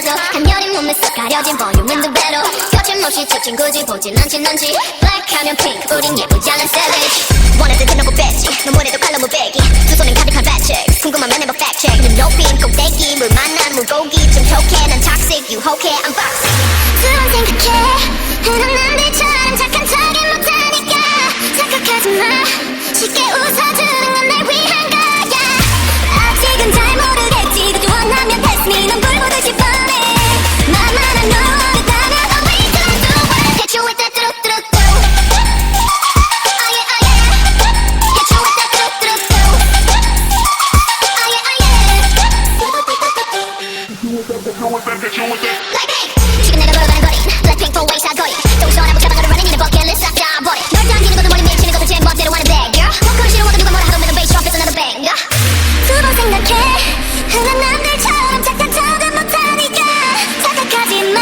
사라져 간녀린 몸에 쏙 가려진 볼륨은 두 배로 거침없이 찍힌 굳이 보진 않진 않지 블랙하면 핑크 우린 예쁘지 않은 savage 원할 때 들어보 뺐지 넌 뭐래도 칼로 무배기 두 손엔 가득한 팩책 궁금하면 해봐 팩책 눈 높인 꼭대기 물 만난 물고기 좀 촉해 난 toxic 유혹해 I'm foxy 두 번 생각해 흔한 남들처럼 착한 척은 못하니까 착각하지 마 쉽게 웃어주는 건 날 위한 거야 아직은 잘 모르겠지 그저 원하면 pass me 넌 불 보듯이 뻔해 나만한 널 원했다면 I'll be gonna do it hit you with that 뚜루뚜루뚜 Oh yeah oh yeah hit you with that 뚜루뚜루뚜 Oh yeah oh yeah Blackpink 지금 내가 걸어가는 거리 Blackpink for ways 사거리 동서남북 잡아가는 running 이내 버킷리스트 싹 다 버려 널 당기는 것도 머리 밀치는 것도 제 멋대로 하는 bad girl 워크를 싫어하도 누가 뭐라 하던 내가 bass drop is another banger 두 번 생각해 흔한 남들처럼 착한 척은 못하니까 착각하지 마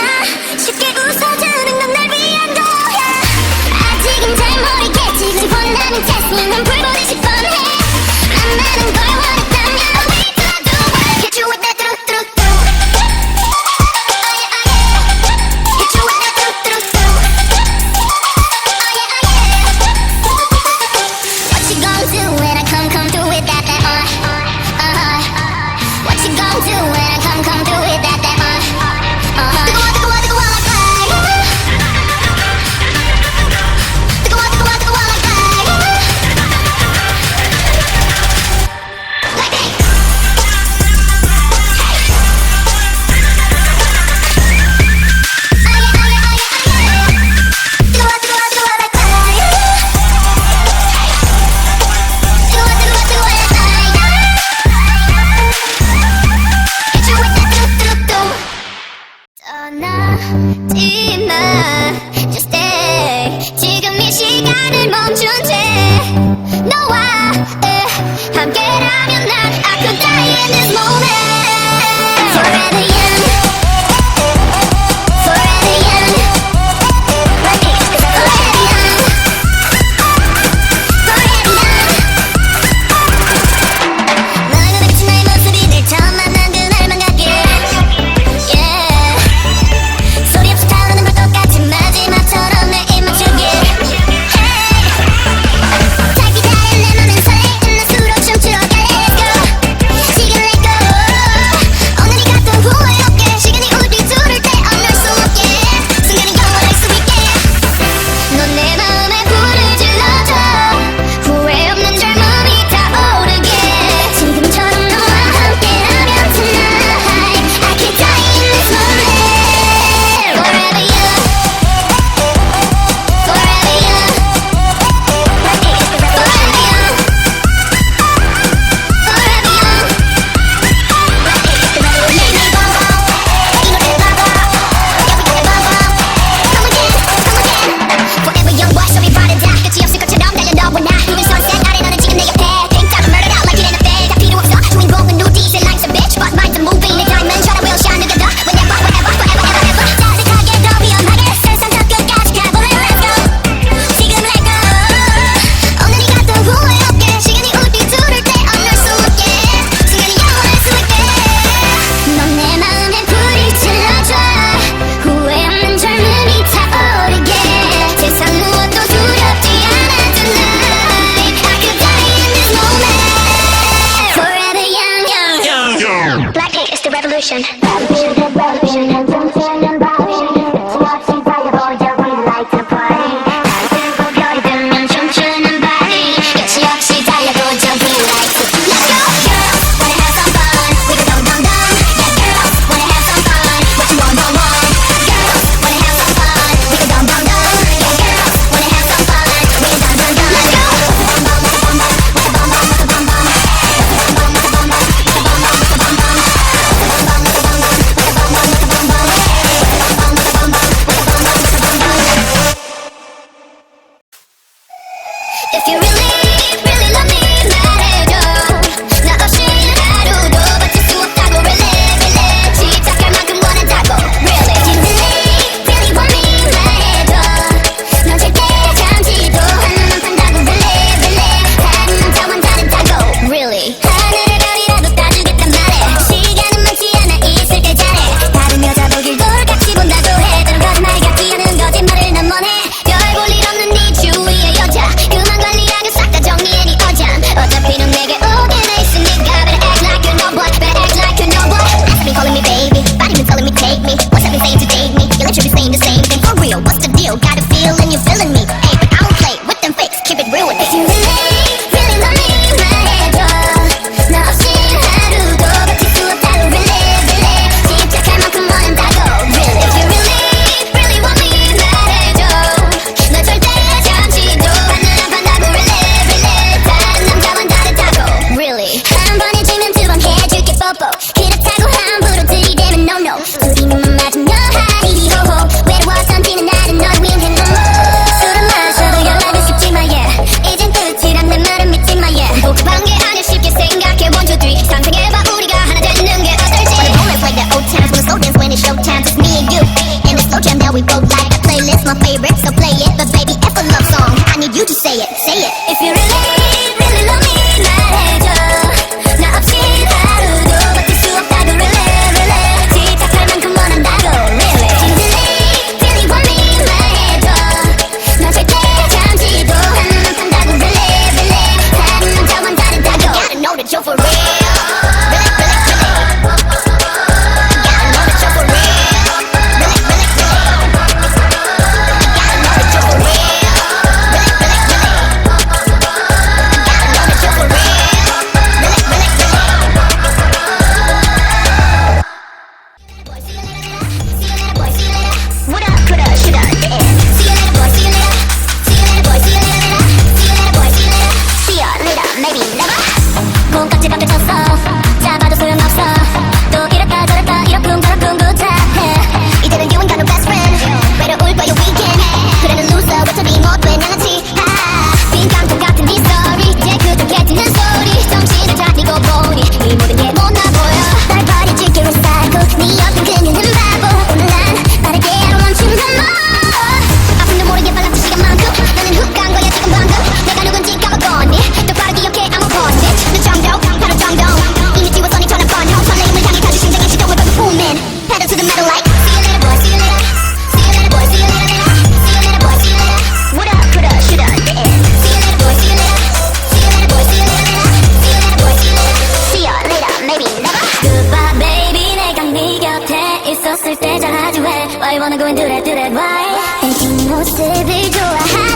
쉽게 웃어주는 건 날 위한 거야 아직은 잘 모르겠지 그저 원하는 test me 넌 불보듯이 뻔해 만나는 걸 원했다면 I'll be gonna do it hit you with that 뚜루뚜루뚜 Oh yeah oh yeah hit you with that 뚜루뚜루뚜 Oh yeah oh yeah What you gon' do when I come through with that What you gon' do when I come through with that 뜨거워 like fire 뜨거워 like fire Blackpink 떠나지마 Just stay 지금 이 시간을 멈춘 채 너와 함께라면 난 I could die in this moment Forever young Forever young Blackpink Forever young Forever young 너의 그렇지 나의 모습이 늘 처음 만난 그날만 같길 Yeah 소리 없이 타오르는 불꽃같이 마지막처럼 내 입 맞추길 Hey 달기 잘해 내 맘은 설레 난 수로 춤추러 가 Let's go 지금 let go See you later boy, see you later. See you later boy, see you later. See you later boy, see you later. See you later, maybe never. 콩깍지 벗겨졌어 잡아도 소용없어 또 이럴까 저럴까 이러쿵저러쿵 구차해 이제는 you ain't got no best friend 외로울 거야 weekend 그래 넌 loser 어차피 못돼 양아치 빈 깡통 같은 네 story 깨끗하게 듣는 소리 정신을 차리고 보니 이 모든 게 못나 보여 날 버리지기로 살고 네 옆엔 그녀는 바보 오늘 난 빠르게 I don't want you no more 아픔도 모르게 빨랐던 시간만큼 나는 훅 간 거야 지금 방금 내가 누군지 까먹었니 똑바로 기억해 I'm a boss bitch 너 정도 바로 정도 이미 지웠어 니 전화번 형 설레임을 향해 다시 심장의 시동을 걸고 booming pedal to the metal like see you later boy see you later see you later boy see you later see you later boy see you later what up put up shoot up yeah see you later boy see you later see you later boy see you later see you later boy see you later see you later maybe never goodbye baby 내가 네 곁에 있었을 때 잘하지 왜 why you wanna go and do that why 이 모습을 좋아하